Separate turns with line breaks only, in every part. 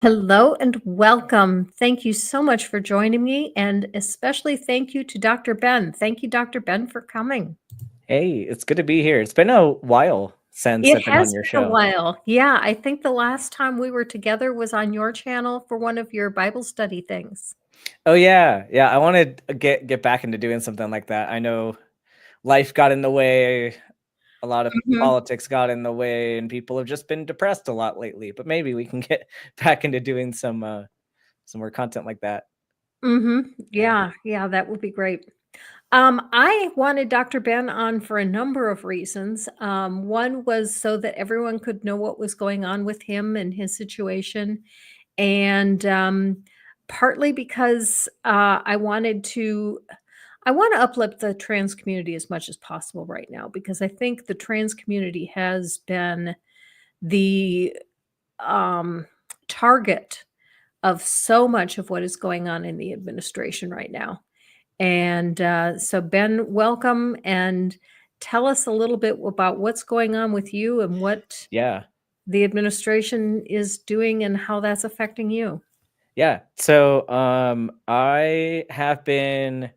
Hello and welcome. Thank you so much for joining me, and especially thank you to Dr. Ben. Thank you, Dr. Ben, for coming.
Hey, it's good to be here. It's been a while since
It
I've been on
has
your
been a
show.
while. Yeah, I think the last time we were together was on your channel for one of your Bible study things.
Oh yeah. I wanted to get back into doing something like that. I know life got in the way, a lot of
Mhm.
politics got in the way, and people have just been depressed a lot lately. But maybe we can get back into doing some more content like that.
Mhm.
Yeah.
Yeah, that would be great. I wanted Dr. Ben on for a number of reasons. One was so that everyone could know what was going on with him and his situation. And partly because I want to uplift the trans community as much as possible right now because I think the trans community has been the um, target of so much of what is going on in the administration right now. And so, Ben, welcome and tell us a little bit about what's going on with you and what
Yeah.
the administration is doing and how that's affecting you.
Yeah. So I have been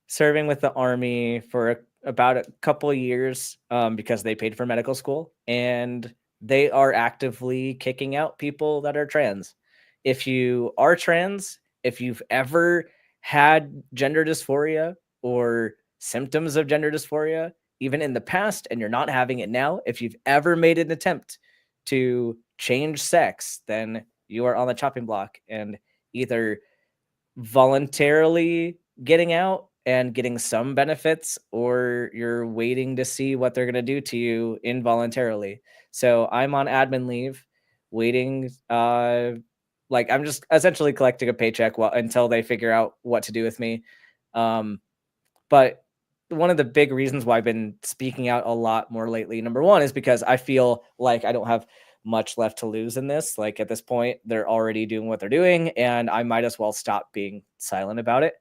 serving with the army for about a couple of years because they paid for medical school, and they are actively kicking out people that are trans. If you are trans, if you've ever had gender dysphoria or symptoms of gender dysphoria, even in the past, and you're not having it now, if you've ever made an attempt to change sex, then you are on the chopping block, and either voluntarily getting out and getting some benefits, or you're waiting to see what they're going to do to you involuntarily. So I'm on admin leave, waiting. Like I'm just essentially collecting a paycheck until they figure out what to do with me. Um, but one of the big reasons why I've been speaking out a lot more lately, number one, is because I feel like I don't have much left to lose in this. Like at this point, they're already doing what they're doing, and I might as well stop being silent about it.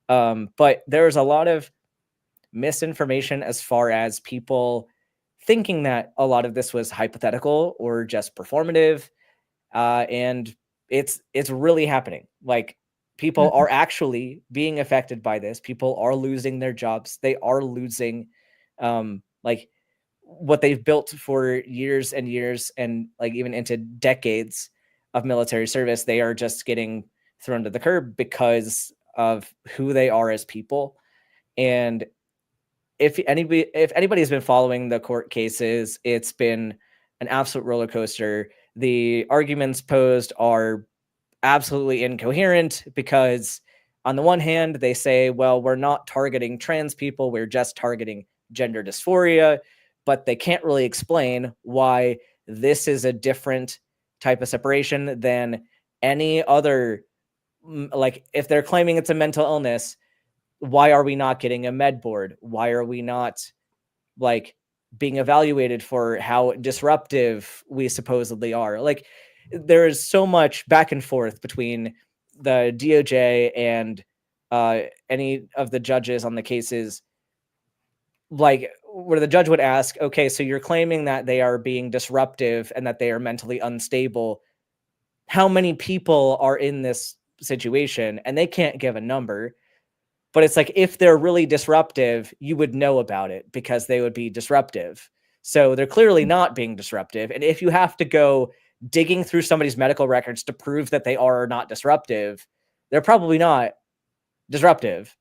But there's a lot of misinformation as far as people thinking that a lot of this was hypothetical or just performative, and it's really happening. Like people
Mhm.
are actually being affected by this. People are losing their jobs. They are losing, like what they've built for years and years, and like even into decades of military service. They are just getting thrown to the curb because of who they are as people. And if anybody's been following the court cases, it's been an absolute roller coaster. The arguments posed are absolutely incoherent because on the one hand they say, well, we're not targeting trans people, we're just targeting gender dysphoria, but they can't really explain why this is a different type of separation than any other. Like if they're claiming it's a mental illness, why are we not getting a med board? Why are we not like being evaluated for how disruptive we supposedly are? Like there is so much back and forth between the DOJ and any of the judges on the cases, like where the judge would ask, okay, so you're claiming that they are being disruptive and that they are mentally unstable. How many people are in this situation? And they can't give a number. But it's like, if they're really disruptive, you would know about it because they would be disruptive. So they're clearly not being disruptive. And if you have to go digging through somebody's medical records to prove that they are not disruptive, they're probably not disruptive.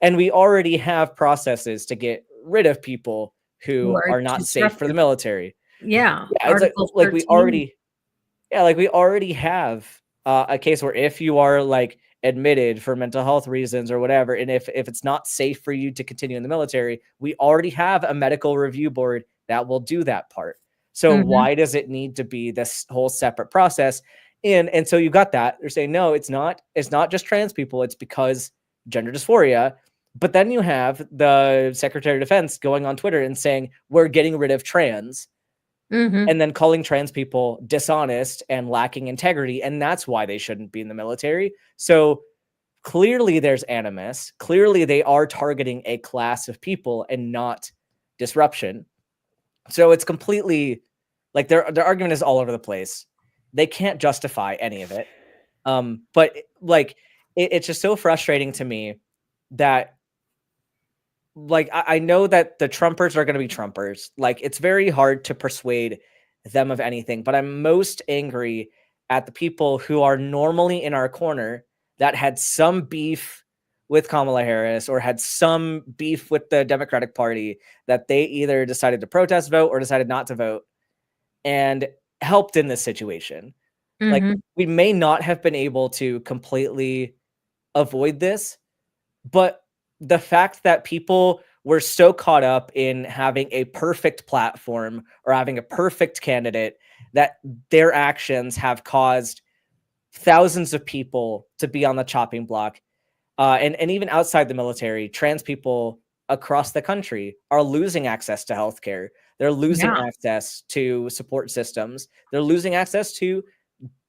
And we already have processes to get rid of people
Who
who
are
are not safe for the
disruptive.
military.
Yeah,
Yeah, it's
Article
like we
13.
already yeah, like we already have a case where if you are like admitted for mental health reasons or whatever, and if it's not safe for you to continue in the military, we already have a medical review board that will do that part. So
Mhm.
why does it need to be this whole separate process? And so you've got that. They're saying no, it's not. It's not just trans people. It's because gender dysphoria. But then you have the Secretary of Defense going on Twitter and saying we're getting rid of trans,
Mhm.
and then calling trans people dishonest and lacking integrity, and that's why they shouldn't be in the military. So clearly there's animus. Clearly they are targeting a class of people and not disruption. So it's completely like their argument is all over the place. They can't justify any of it. But like, it's just so frustrating to me that, like, I know that the Trumpers are going to be Trumpers. Like, it's very hard to persuade them of anything, but I'm most angry at the people who are normally in our corner that had some beef with Kamala Harris or had some beef with the Democratic Party, that they either decided to protest vote or decided not to vote and helped in this situation. Like,
Mhm.
we may not have been able to completely avoid this, but the fact that people were so caught up in having a perfect platform or having a perfect candidate that their actions have caused thousands of people to be on the chopping block. And even outside the military, trans people across the country are losing access to healthcare. They're losing
Yeah.
access to support systems. They're losing access to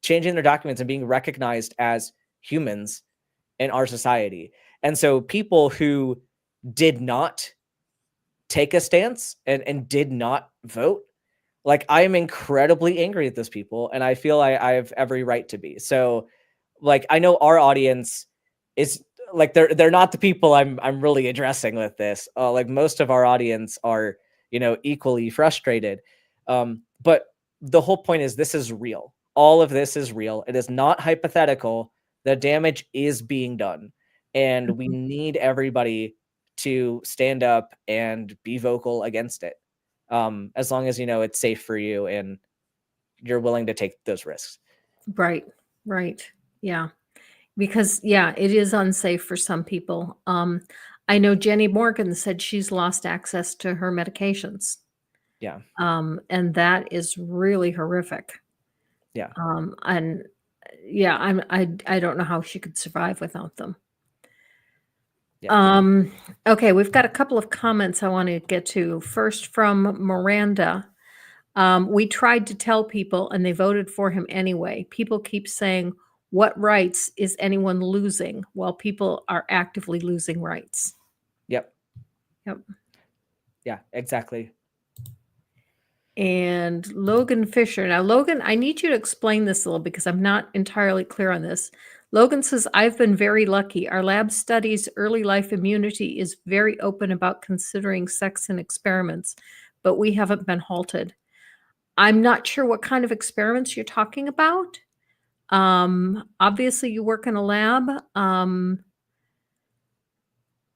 changing their documents and being recognized as humans in our society. And so people who did not take a stance and did not vote, like, I am incredibly angry at those people, and I feel I have every right to be. So, like, I know our audience is like, they're not the people I'm really addressing with this. Like, most of our audience are, equally frustrated. But the whole point is, this is real. All of this is real. It is not hypothetical. The damage is being done, and we
Mhm.
need everybody to stand up and be vocal against it. As long as it's safe for you and you're willing to take those risks.
Right. Right. Yeah. Because, yeah, it is unsafe for some people. I know Jenny Morgan said she's lost access to her medications,
Yeah.
and that is really horrific.
Yeah.
And yeah, I don't know how she could survive without them.
Yeah.
Okay, we've got a couple of comments I want to get to. First, from Miranda. We tried to tell people and they voted for him anyway. People keep saying, what rights is anyone losing? While people are actively losing rights.
Yep.
Yep.
Yeah, exactly.
And Logan Fisher. Now, Logan, I need you to explain this a little because I'm not entirely clear on this. Logan says, I've been very lucky. Our lab studies early life immunity is very open about considering sex in experiments, but we haven't been halted. I'm not sure what kind of experiments you're talking about. Obviously you work in a lab. I'm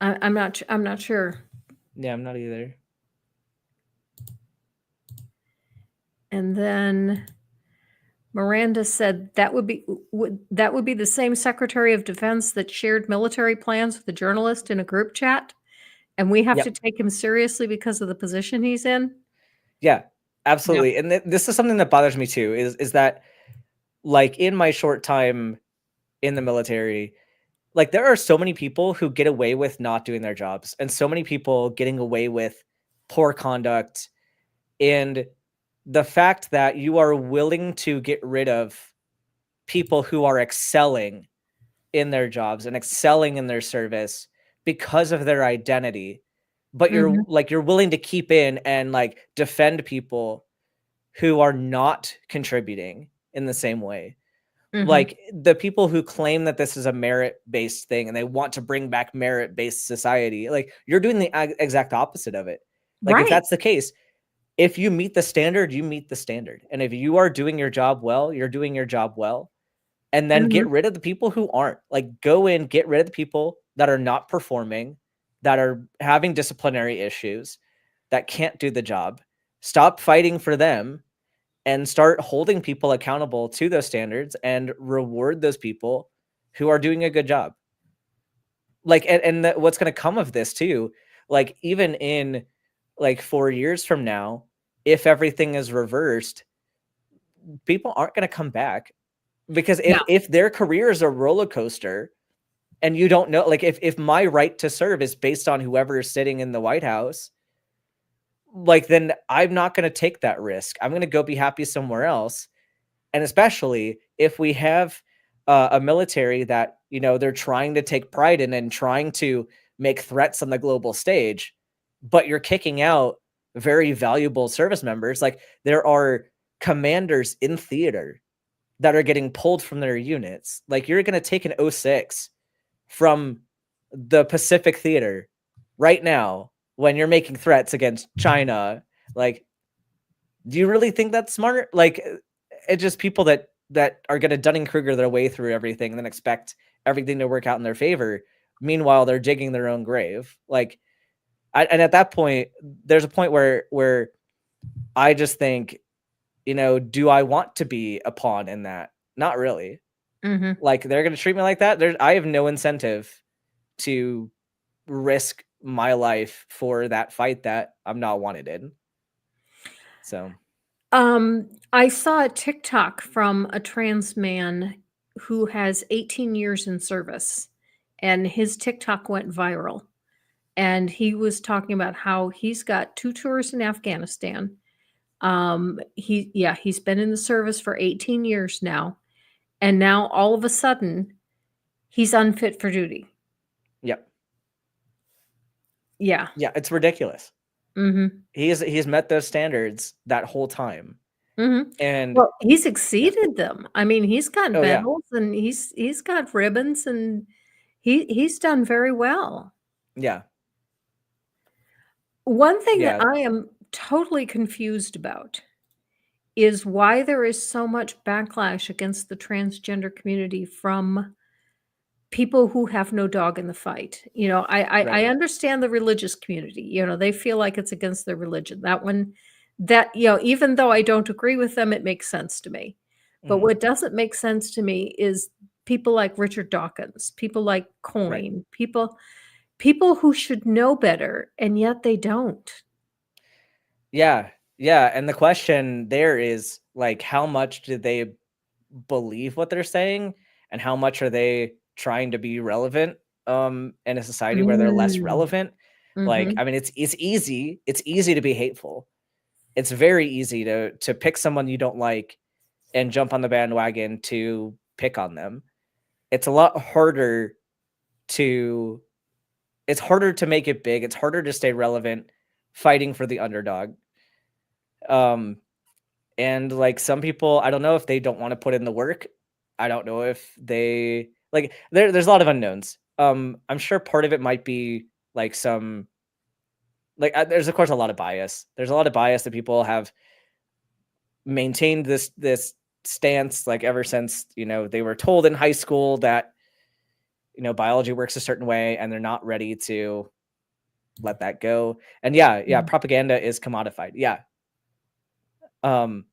not sure.
Yeah, I'm not either.
And then Miranda said that would be the same Secretary of Defense that shared military plans with a journalist in a group chat, and we have
Yep.
to take him seriously because of the position he's in.
Yeah,
Yep.
absolutely. And this is something that bothers me too, is that, like, in my short time in the military, like, there are so many people who get away with not doing their jobs, and so many people getting away with poor conduct. And the fact that you are willing to get rid of people who are excelling in their jobs and excelling in their service because of their identity, but
Mhm.
you're willing to keep in and, like, defend people who are not contributing in the same way.
Mhm.
Like, the people who claim that this is a merit-based thing and they want to bring back merit-based society, like, you're doing the exact opposite of it. Like, if
Right.
that's the case, if you meet the standard, you meet the standard. And if you are doing your job well, you're doing your job well. And then get
Mhm.
rid of the people who aren't. Like, go in, get rid of the people that are not performing, that are having disciplinary issues, that can't do the job. Stop fighting for them and start holding people accountable to those standards and reward those people who are doing a good job. Like, and what's going to come of this too, like, even in, like, 4 years from now, if everything is reversed, people aren't going to come back, because
Yeah.
if their career is a roller coaster and you don't know, like, if my right to serve is based on whoever is sitting in the White House, like, then I'm not going to take that risk. I'm going to go be happy somewhere else. And especially if we have a military that, they're trying to take pride in and trying to make threats on the global stage, but you're kicking out very valuable service members. Like, there are commanders in theater that are getting pulled from their units. Like, you're going to take an 06 from the Pacific Theater right now when you're making threats against China. Like, do you really think that's smart? Like, it's just people that are going to Dunning-Kruger their way through everything and then expect everything to work out in their favor. Meanwhile, they're digging their own grave. Like, and at that point, there's a point where I just think, do I want to be a pawn in that? Not really.
Mhm.
Like, they're going to treat me like that. I have no incentive to risk my life for that fight that I'm not wanted in. So,
I saw a TikTok from a trans man who has 18 years in service, and his TikTok went viral. And he was talking about how he's got 2 tours in Afghanistan. He's been in the service for 18 years now, and now all of a sudden he's unfit for duty.
yep.
Yeah.
Yeah, it's ridiculous.
Mhm.
He's met those standards that whole time.
Mhm.
And
Well, he's
yeah.
exceeded them. I mean, he's got
Oh, yeah.
medals and he's got ribbons and he's done very well.
Yeah.
One thing that
Yeah.
I am totally confused about is why there is so much backlash against the transgender community from people who have no dog in the fight. I
Right.
understand the religious community. They feel like it's against their religion. That one, even though I don't agree with them, it makes sense to me. But
Mhm.
what doesn't make sense to me is people like Richard Dawkins, people like
Right.
Coyne, people who should know better, and yet they don't.
Yeah. Yeah, and the question there is, like, how much do they believe what they're saying, and how much are they trying to be relevant in a society where they're less
Mm.
relevant? Like,
Mhm.
I mean, it's easy to be hateful. It's very easy to pick someone you don't like and jump on the bandwagon to pick on them. It's a lot harder to it's harder to make it big. It's harder to stay relevant fighting for the underdog. Um and like, some people, I don't know if they don't want to put in the work. I don't know if they like, there's a lot of unknowns. I'm sure part of it might be like some, like, there's of course a lot of bias. There's a lot of bias that people have maintained this stance, like, ever since, they were told in high school that, biology works a certain way, and they're not ready to let that go. And yeah,
Mm.
propaganda is commodified. Yeah. Um,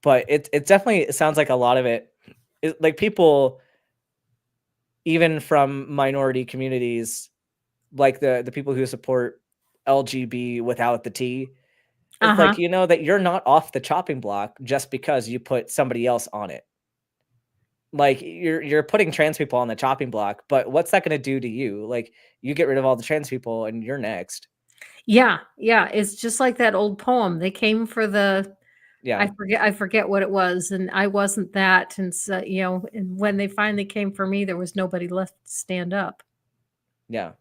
but it definitely, it sounds like a lot of it is like, people even from minority communities, like the people who support LGB without the T. It's
Uh-huh.
like, that you're not off the chopping block just because you put somebody else on it. Like, you're putting trans people on the chopping block, but what's that going to do to you? Like, you get rid of all the trans people and you're next.
Yeah, yeah, it's just like that old poem. They came for the
Yeah.
I forget what it was, and I wasn't that, and so, and when they finally came for me, there was nobody left to stand up.
Yeah.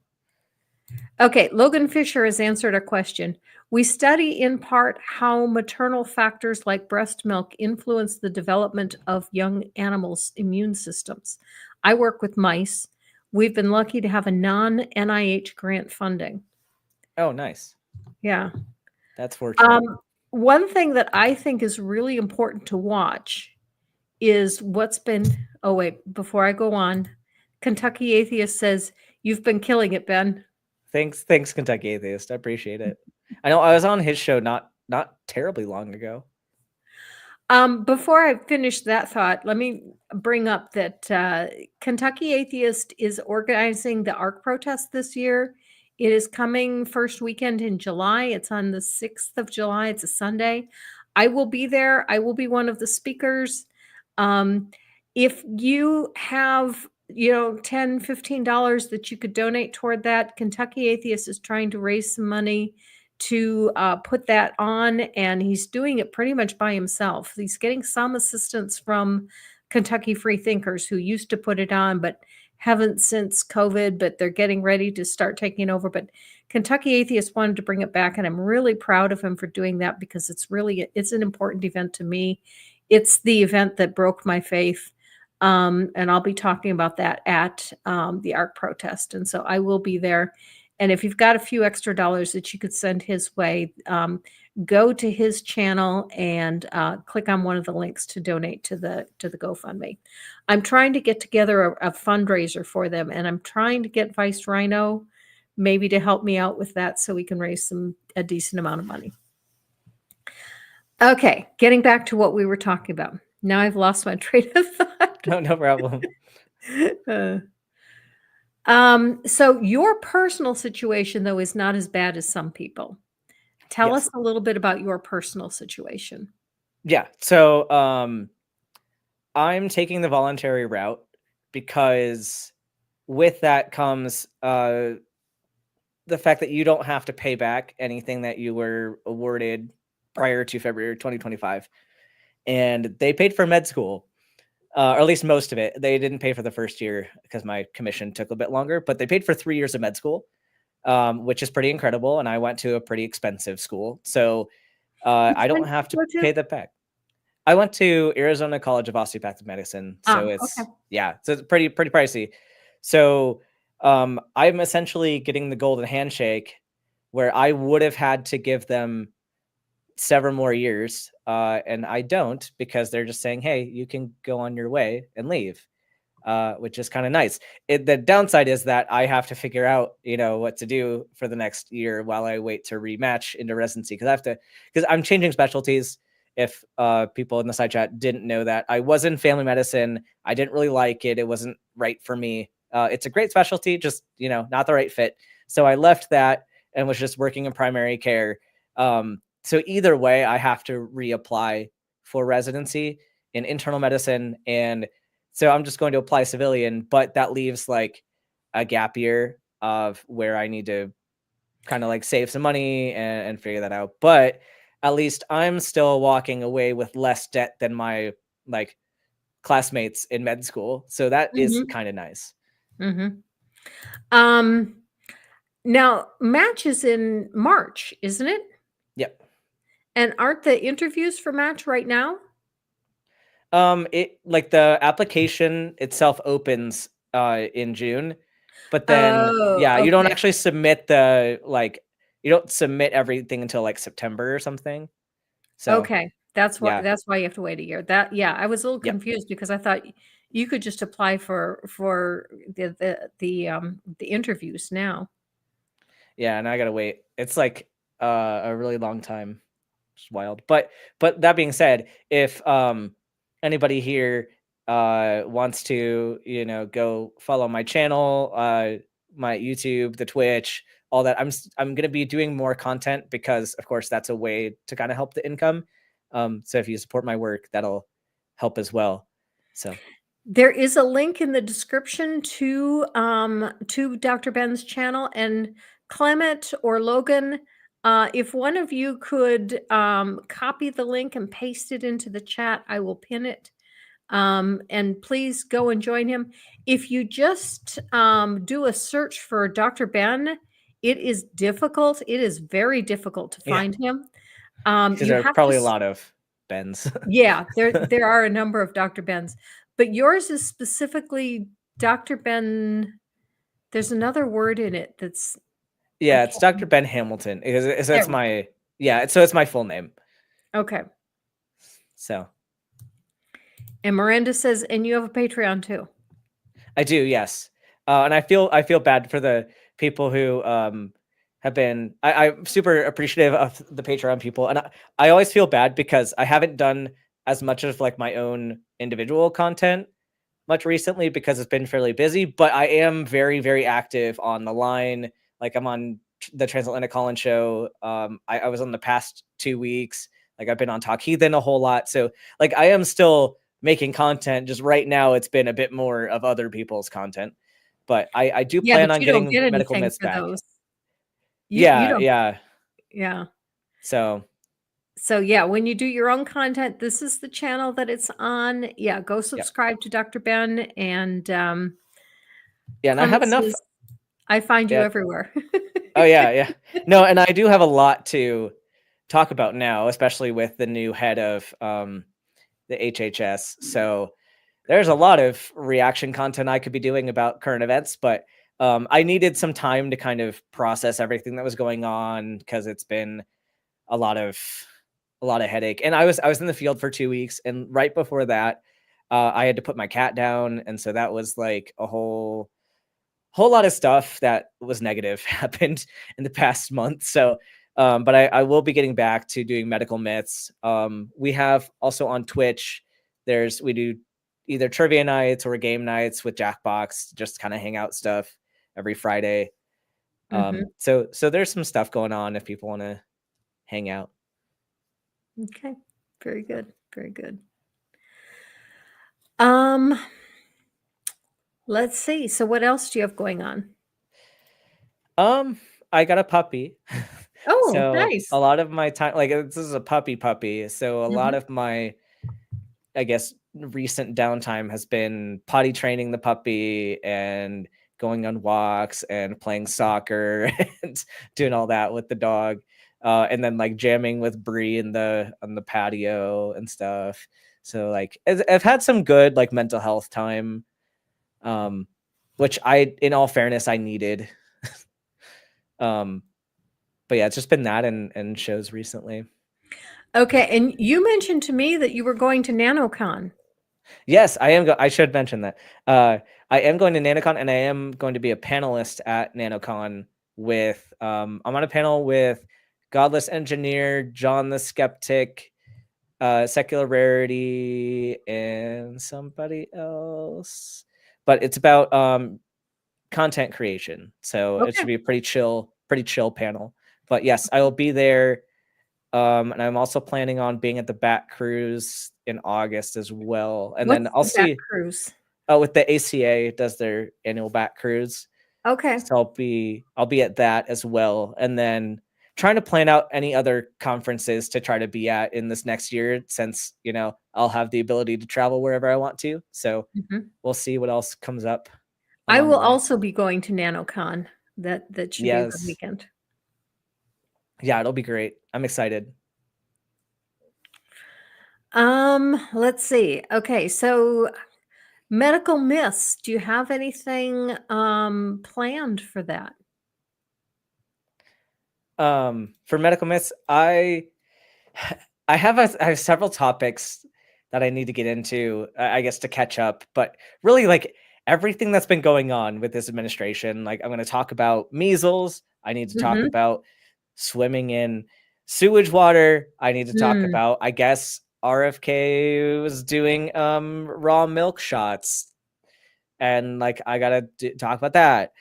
Okay, Logan Fisher has answered a question. We study in part how maternal factors like breast milk influence the development of young animals' immune systems. I work with mice. We've been lucky to have a non-NIH grant funding.
Oh, nice.
Yeah.
That's fortunate.
One thing that I think is really important to watch is what's been oh, wait, before I go on, Kentucky Atheist says, "You've been killing it, Ben."
Thanks, Kentucky Atheist. I appreciate it. I know I was on his show not terribly long ago.
Before I finish that thought, let me bring up that Kentucky Atheist is organizing the ARC protest this year. It is coming first weekend in July. It's on the 6th of July. It's a Sunday. I will be there. I will be one of the speakers. Um, if you have, $10, $15 that you could donate toward that, Kentucky Atheist is trying to raise some money to put that on, and he's doing it pretty much by himself. He's getting some assistance from Kentucky Free Thinkers, who used to put it on, but haven't since COVID, but they're getting ready to start taking over. But Kentucky Atheist wanted to bring it back, and I'm really proud of him for doing that because it's an important event to me. It's the event that broke my faith. And I'll be talking about that at the ARC protest. And so I will be there. And if you've got a few extra dollars that you could send his way, go to his channel and click on one of the links to donate to the GoFundMe. I'm trying to get together a fundraiser for them, and I'm trying to get Vice Rhino maybe to help me out with that so we can raise a decent amount of money. Okay, getting back to what we were talking about. Now I've lost my train of thought.
No problem.
So your personal situation, though, is not as bad as some people. Tell
Yes.
us a little bit about your personal situation.
Yeah. So I'm taking the voluntary route because with that comes the fact that you don't have to pay back anything that you were awarded prior to February 2025. And they paid for med school, or at least most of it. They didn't pay for the first year because my commission took a bit longer, but they paid for 3 years of med school, which is pretty incredible. And I went to a pretty expensive school. So I don't have to pay that back. I went to Arizona College of Osteopathic Medicine. So it's,
okay.
yeah, so it's pretty pricey. So I'm essentially getting the golden handshake where I would have had to give them several more years. And I don't, because they're just saying, hey, you can go on your way and leave, which is kind of nice. The downside is that I have to figure out, what to do for the next year while I wait to rematch into residency. Because I'm changing specialties. If people in the side chat didn't know that, I was in family medicine. I didn't really like it. It wasn't right for me. It's a great specialty, just, not the right fit. So I left that and was just working in primary care. So either way, I have to reapply for residency in internal medicine. And so I'm just going to apply civilian, but that leaves like a gap year of where I need to kind of like save some money and figure that out. But at least I'm still walking away with less debt than my like classmates in med school. So that is kind of nice.
Now match is in March, isn't it?
Yep.
And aren't the interviews for match right now?
It like the application itself opens in June, but then you don't actually submit you don't submit everything until like September or something. So
okay, that's why you have to wait a year. I was a little confused because I thought you could just apply for the interviews now.
Yeah, and I gotta wait. It's like a really long time. It's wild. But that being said, if anybody here wants to, go follow my channel, my YouTube, the Twitch, all that, I'm gonna be doing more content because of course that's a way to kind of help the income. So if you support my work, that'll help as well. So
there is a link in the description to Dr. Ben's channel, and Clement or Logan, if one of you could copy the link and paste it into the chat, I will pin it. And please go and join him. If you just do a search for Dr. Ben, it is difficult. It is very difficult to find him.
there are probably a lot of Bens.
Yeah, there are a number of Dr. Bens, but yours is specifically Dr. Ben. There's another word in it that's
it's Dr. Ben Hamilton. So it's my it's my full name.
Okay.
So.
And Miranda says, and you have a Patreon too.
I do, yes. And I feel bad for the people who have been. I'm super appreciative of the Patreon people, and I always feel bad because I haven't done as much of like my own individual content much recently because it's been fairly busy. But I am very, very active on the line. Like I'm on the Transatlantic Call-In show. I was on the past 2 weeks. Like I've been on Talk Heathen a whole lot. So like I am still making content. Just right now, it's been a bit more of other people's content. But I do plan on getting medical myths back.
Those.
Yeah.
So yeah, when you do your own content, this is the channel that it's on. Yeah, go subscribe to Dr. Ben and
and I have enough.
I find you everywhere.
Oh yeah. No, and I do have a lot to talk about now, especially with the new head of the HHS. So there's a lot of reaction content I could be doing about current events, but I needed some time to kind of process everything that was going on because it's been a lot of headache. And I was in the field for 2 weeks, and right before that, I had to put my cat down, and so that was like a whole lot of stuff that was negative happened in the past month. So, but I will be getting back to doing medical myths. We have also on Twitch, we do either trivia nights or game nights with Jackbox, just kind of hang out stuff every Friday. So there's some stuff going on if people want to hang out.
Okay. Very good. Very good. Let's see. So what else do you have going on?
I got a puppy.
Oh,
So
nice.
a lot of my time, like this is a puppy. So a lot of my, I guess, recent downtime has been potty training the puppy and going on walks and playing soccer and doing all that with the dog. And then like jamming with Bree on the patio and stuff. So like I've had some good like mental health time, which in all fairness, I needed. But yeah, it's just been that and shows recently.
Okay, and you mentioned to me that you were going to NanoCon.
Yes, I am. I should mention that. I am going to NanoCon, and I am going to be a panelist at NanoCon with. I'm on a panel with Godless Engineer, John the Skeptic, Secular Rarity, and somebody else. But it's about content creation, so it should be a pretty chill panel. But yes, I will be there. And I'm also planning on being at the Bat Cruise in August as well. And
What's
then I'll
the Bat
see
Cruise?
with the ACA does their annual Bat Cruise.
Okay.
So I'll be at that as well. And then trying to plan out any other conferences to try to be at in this next year, since, I'll have the ability to travel wherever I want to. So we'll see what else comes up.
I will also be going to NanoCon. That should be a good
Yes.
weekend.
Yeah, it'll be great. I'm excited.
Let's see. Okay, so medical myths. Do you have anything planned for that?
For medical myths, I have several topics that I need to get into, I guess, to catch up. But really, like everything that's been going on with this administration, like I'm going to talk about measles. I need to talk about swimming in sewage water. I need to talk about, I guess, RFK was doing raw milk shots, and like I gotta talk about that.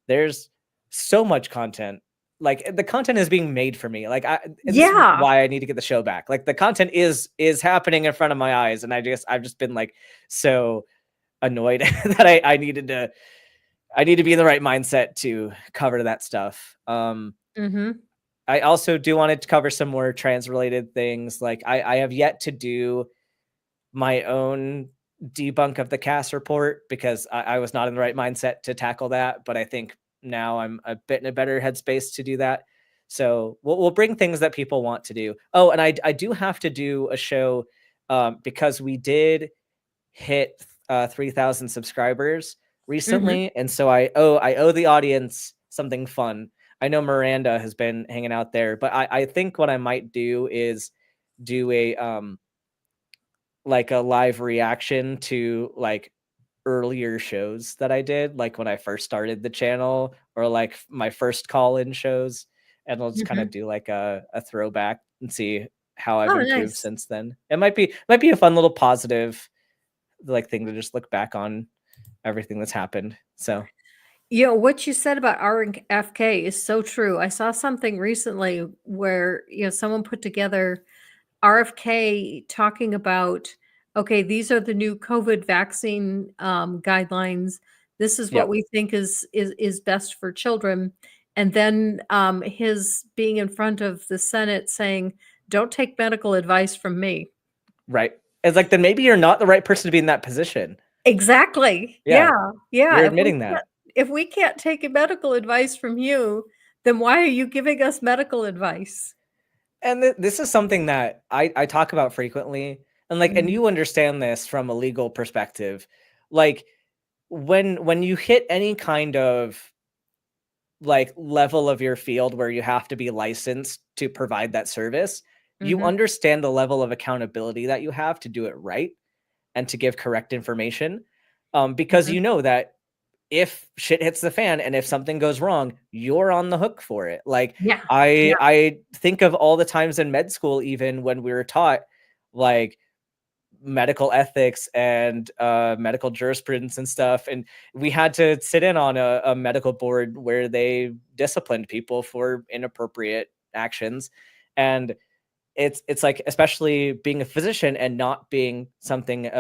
There's so much content. Like the content is being made for me. Like this is why I need to get the show back. Like the content is happening in front of my eyes, and I've just been like so annoyed that I need to be in the right mindset to cover that stuff. I also do want to cover some more trans related things. Like I have yet to do my own debunk of the Cass report because I was not in the right mindset to tackle that. But I think now I'm a bit in a better headspace to do that. So we'll bring things that people want to do. Oh, and I do have to do a show because we did hit 3,000 subscribers recently, and so I owe the audience something fun. I know Miranda has been hanging out there, but I think what I might do is do a like a live reaction to like earlier shows that I did, like when I first started the channel, or like my first call-in shows, and I'll just kind of do like a throwback and see how I've improved since then. It might be a fun little positive like thing to just look back on everything that's happened. So
what you said about RFK is so true. I saw something recently where someone put together RFK talking about, okay, these are the new COVID vaccine guidelines. This is what we think is best for children. And then his being in front of the Senate saying, don't take medical advice from me.
Right. It's like, then maybe you're not the right person to be in that position.
Exactly. Yeah.
You're admitting that.
If we can't take medical advice from you, then why are you giving us medical advice?
And this is something that I talk about frequently. And like, and
Mhm.
you understand this from a legal perspective. Like when you hit any kind of like level of your field where you have to be licensed to provide that service, you
Mhm.
understand the level of accountability that you have to do it right and to give correct information. Because
Mhm.
you know that if shit hits the fan and if something goes wrong, you're on the hook for it. Like
Yeah. Yeah.
I think of all the times in med school, even when we were taught like medical ethics and medical jurisprudence and stuff, and we had to sit in on a medical board where they disciplined people for inappropriate actions. And it's like, especially being a physician and not being something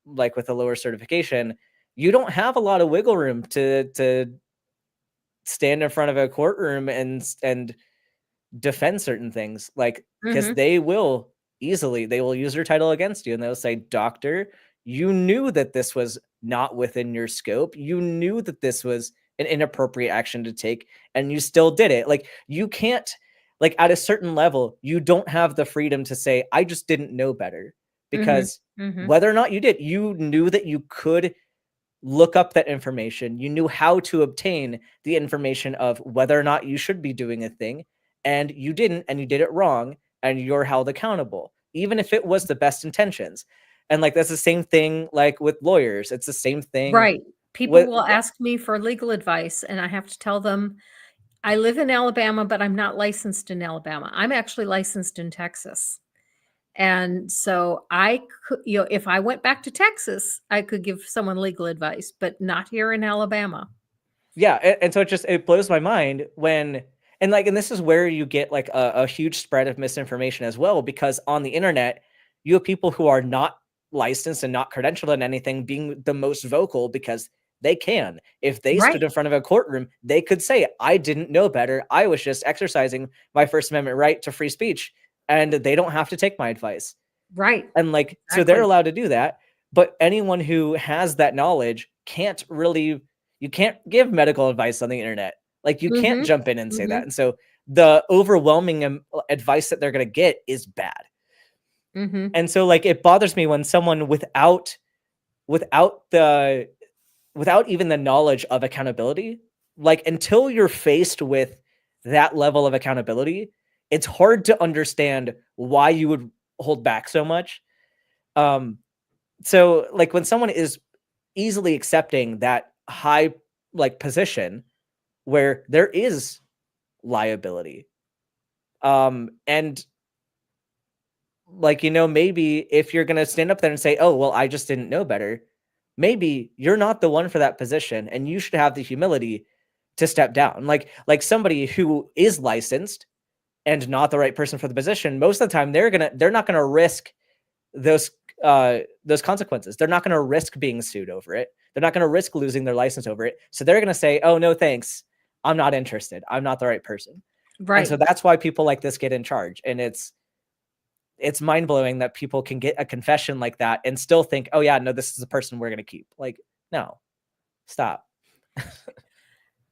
like with a lower certification, you don't have a lot of wiggle room to stand in front of a courtroom and defend certain things, like, because
Mhm.
they will use your title against you, and they'll say, doctor, you knew that this was not within your scope, you knew that this was an inappropriate action to take, and you still did it. Like, you can't, like, at a certain level, you don't have the freedom to say, I just didn't know better,
Mhm.
because
Mhm.
whether or not you did, you knew that you could look up that information. You knew how to obtain the information of whether or not you should be doing a thing, and you didn't, and you did it wrong, and you're held accountable, even if it was the best intentions. And like, that's the same thing like with lawyers. It's the same thing
Right. People
with
will ask me for legal advice, and I have to tell them, "I live in Alabama, but I'm not licensed in Alabama. I'm actually licensed in Texas." And so I could, if I went back to Texas, I could give someone legal advice, but not here in Alabama.
yeah, and so it blows my mind when, and like, and this is where you get like a huge spread of misinformation as well, because on the internet you have people who are not licensed and not credentialed in anything being the most vocal because they can. If they stood
Right.
in front of a courtroom, they could say, I didn't know better, I was just exercising my First Amendment right to free speech, and they don't have to take my advice.
Right.
And like, so they're
Exactly.
allowed to do that, but anyone who has that knowledge can't really, you can't give medical advice on the internet. Like, you can't
Mhm.
jump in and say that.
Mhm.
And so the overwhelming advice that they're going to get is bad.
Mhm.
And so like, it bothers me when someone without the without even the knowledge of accountability, like, until you're faced with that level of accountability, it's hard to understand why you would hold back so much. Um, so like, when someone is easily accepting that high like position where there is liability, and like, maybe if you're going to stand up there and say, oh well, I just didn't know better, maybe you're not the one for that position, and you should have the humility to step down. Like somebody who is licensed and not the right person for the position, most of the time they're not gonna risk those those consequences. They're not going to risk being sued over it. They're not going to risk losing their license over it. So they're going to say, "Oh no, thanks. I'm not interested. I'm not the right person." And so
Right.
that's why people like this get in charge. And it's mind-blowing that people can get a confession like that and still think, "Oh yeah, no, this is the person we're going to keep." Like, no. Stop.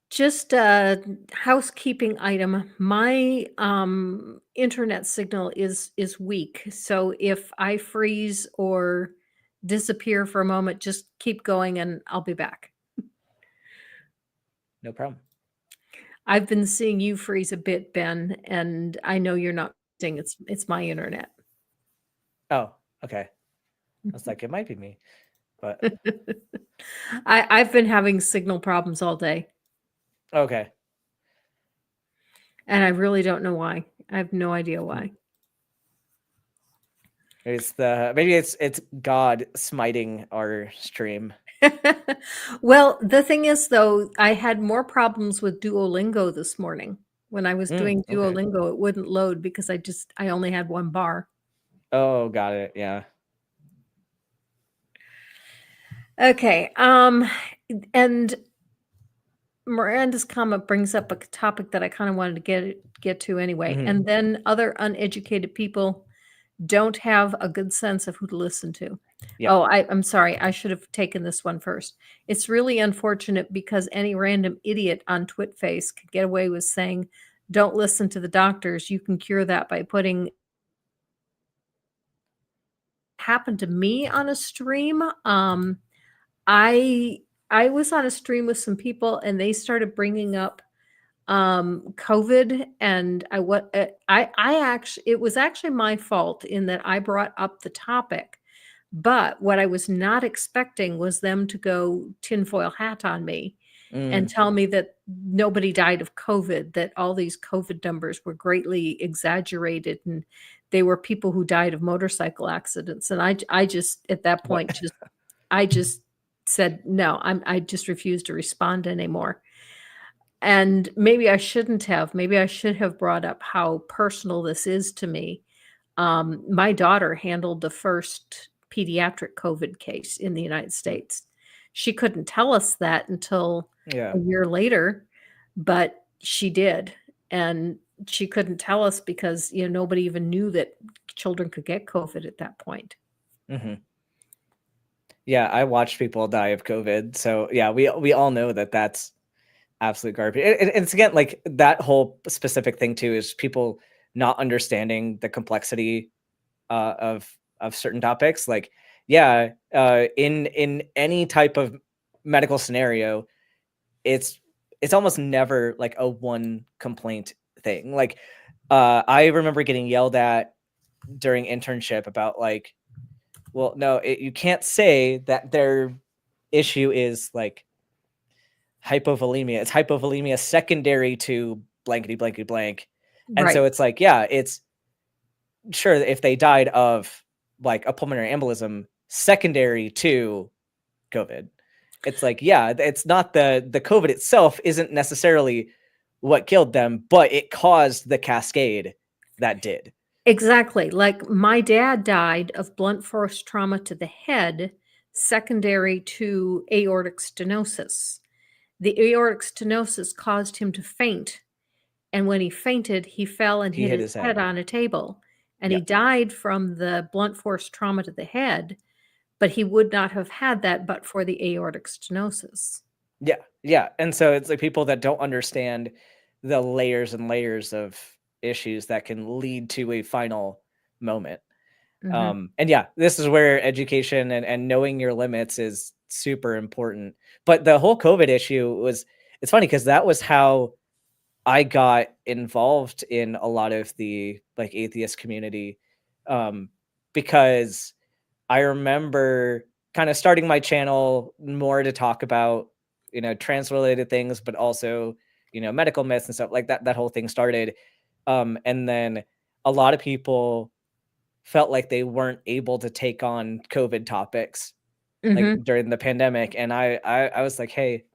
Just a housekeeping item. My internet signal is weak. So if I freeze or disappear for a moment, just keep going and I'll be back.
No problem.
I've been seeing you freeze a bit, Ben, and I know you're not freezing. It's my internet.
Oh, okay. I was like, it might be me. But
I've been having signal problems all day,
okay.
and I really don't know why. I have no idea
Hmm.
why.
Maybe it's God smiting our stream.
Well, the thing is, though, I had more problems with Duolingo this morning. When I was doing
Okay.
Duolingo, it wouldn't load because I only had 1 bar.
Oh, got it. Yeah.
Okay, and Miranda's comment brings up a topic that I kinda wanted to get to anyway,
Mhm.
and then other uneducated people don't have a good sense of who to listen to.
Yep.
Oh, I'm sorry, I should have taken this one first. It's really unfortunate because any random idiot on Twitface could get away with saying, "Don't listen to the doctors, you can cure that by putting happened to me on a stream. I I was on a stream with some people and they started bringing up COVID, and I actually, it was actually my fault in that I brought up the topic. But what I was not expecting was them to go tinfoil hat on me and
Mm,
tell me that nobody died of COVID, that all these COVID numbers were greatly exaggerated, and they were people who died of motorcycle accidents. And I just, at that
what?
point, I just said, no, I just refused to respond anymore. And maybe I shouldn't have. Maybe I should have brought up how personal this is to me. My daughter handled the first pediatric COVID case in the United States. She couldn't tell us that until
Yeah.
a year later, but she did. And she couldn't tell us because, nobody even knew that children could get COVID at that point.
Hmm. Yeah, I watched people die of COVID. So yeah, we all know that that's absolute garbage. And it's again like that whole specific thing too is people not understanding the complexity of certain topics. Like, yeah, in any type of medical scenario, it's almost never like a one complaint thing. Like, I remember getting yelled at during internship about like, well, no, you can't say that their issue is like hypovolemia. It's hypovolemia secondary to blankety blankety blank. And so
Right.
it's like, yeah, it's sure if they died of like a pulmonary embolism secondary to COVID. It's like, yeah, it's not the COVID itself isn't necessarily what killed them, but it caused the cascade that did.
Exactly. Like my dad died of blunt force trauma to the head secondary to aortic stenosis. The aortic stenosis caused him to faint. And when he fainted, he fell and
He
hit
hit
his
his
head
head.
on a table. And
Yeah.
he died from the blunt force trauma to the head, but he would not have had that but for the aortic stenosis.
Yeah. Yeah. And so it's like people that don't understand the layers and layers of issues that can lead to a final moment.
Mhm.
And yeah, this is where education and knowing your limits is super important. But the whole COVID issue was, it's funny because that was how I got involved in a lot of the like atheist community. Um, because I remember kind of starting my channel more to talk about, trans related things, but also, medical myths and stuff like that. That whole thing started. And then a lot of people felt like they weren't able to take on COVID topics like
Mhm.
during the pandemic. And I was like, hey,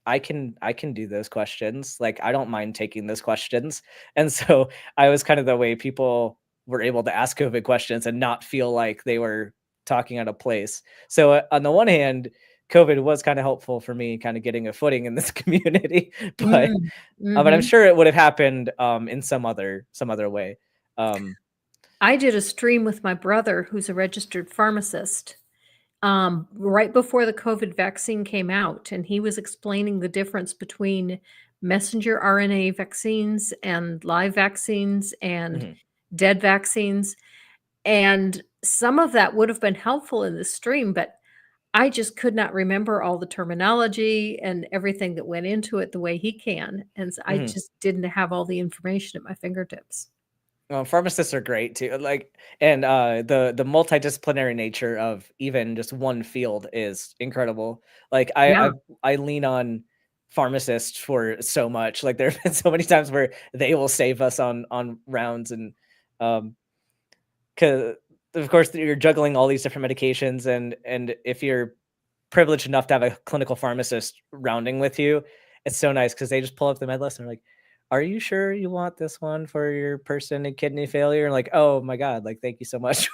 I can do those questions. Like I don't mind taking those questions. And so I was kind of the way people were able to ask COVID questions and not feel like they were talking out of place. So on the one hand, COVID was kind of helpful for me kind of getting a footing in this community,
Mm.
but I'm
Mhm.
sure it would have happened in some other way. Um,
I did a stream with my brother, who's a registered pharmacist, right before the COVID vaccine came out, and he was explaining the difference between messenger RNA vaccines and live vaccines and
mhm.
dead vaccines. And some of that would have been helpful in the stream, but I just could not remember all the terminology and everything that went into it the way he can. And I
Mhm.
just didn't have all the information at my fingertips.
Pharmacists are great too. Like, and the multidisciplinary nature of even just one field is incredible. Like,
Yeah.
I lean on pharmacists for so much. Like, there have been so many times where they will save us on rounds, and um, because of course you're juggling all these different medications, and if you're privileged enough to have a clinical pharmacist rounding with you, it's so nice because they just pull up the med list and they're like, "Are you sure you want this one for your person in kidney failure?" And like, "Oh my god, like thank you so much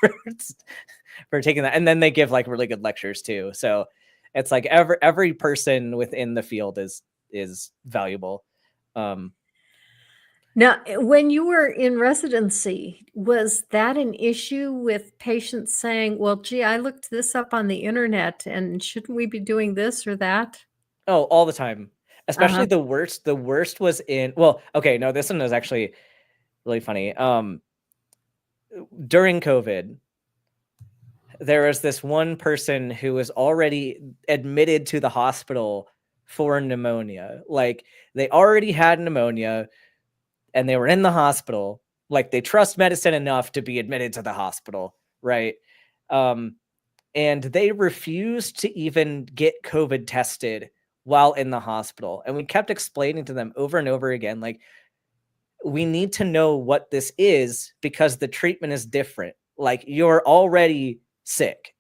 for taking that." And then they give like really good lectures too. So it's like every person within the field is valuable. Um,
Now, when you were in residency, was that an issue with patients saying, well, gee, I looked this up on the internet and shouldn't we be doing this or that?
oh, all the time.
Uh-huh.
Especially the worst was in, well, okay, no, this one was actually really funny. During COVID, there was this one person who was already admitted to the hospital for pneumonia. Like, they already had pneumonia and they were in the hospital. Like, they trust medicine enough to be admitted to the hospital, right? And they refused to even get COVID tested while in the hospital. And we kept explaining to them over and over again, like, we need to know what this is because the treatment is different. Like, you're already sick.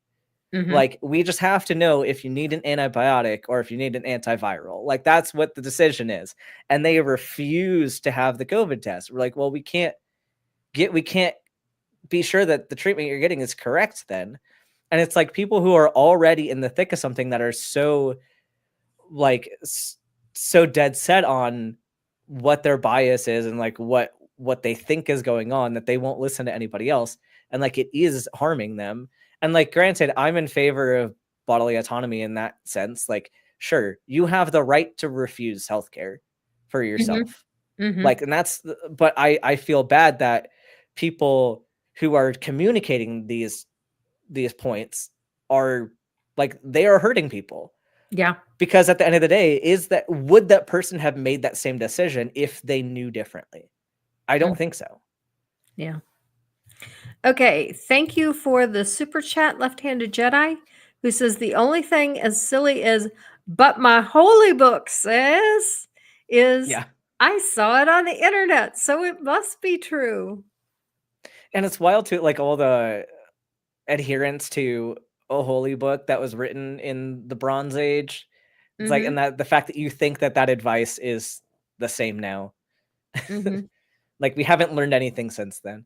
Like, we just have to know if you need an antibiotic or if you need an antiviral. Like, that's what the decision is. And they refuse to have the COVID test. We're like, well, we can't be sure that the treatment you're getting is correct then. And it's like people who are already in the thick of something that are so like so dead set on what their bias is and like what they think is going on that they won't listen to anybody else, and like it is harming them. And like, granted, I'm in favor of bodily autonomy in that sense. Like, sure, you have the right to refuse healthcare for yourself. Like, and that's, but I feel bad that people who are communicating these points are like, they are hurting people.
Yeah.
Because at the end of the day, would that person have made that same decision if they knew differently? I don't think so.
Yeah. Okay. Thank you for the super chat, Left-Handed Jedi, who says the only thing as silly as "but my holy book says" is
Yeah.
I saw it on the internet, so it must be true.
And it's wild too, like all the adherence to a holy book that was written in the Bronze Age. It's like, and that the fact that you think that advice is the same now. Like, we haven't learned anything since then.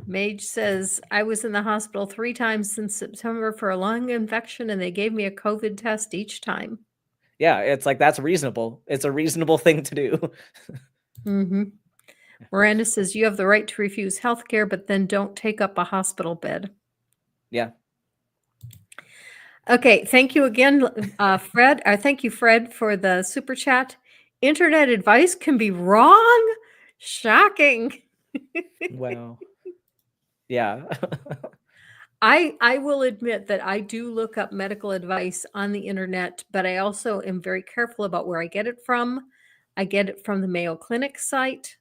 Mage says, I was in the hospital 3 times since September for a lung infection, and they gave me a COVID test each time.
Yeah, it's like, that's reasonable. It's a reasonable thing to do.
Miranda says, you have the right to refuse healthcare, but then don't take up a hospital bed.
Yeah.
Okay, thank you again, Fred. Thank you, Fred, for the super chat. Internet advice can be wrong? Shocking.
Wow. Yeah.
I will admit that I do look up medical advice on the internet, but I also am very careful about where I get it from. I get it from the Mayo Clinic site.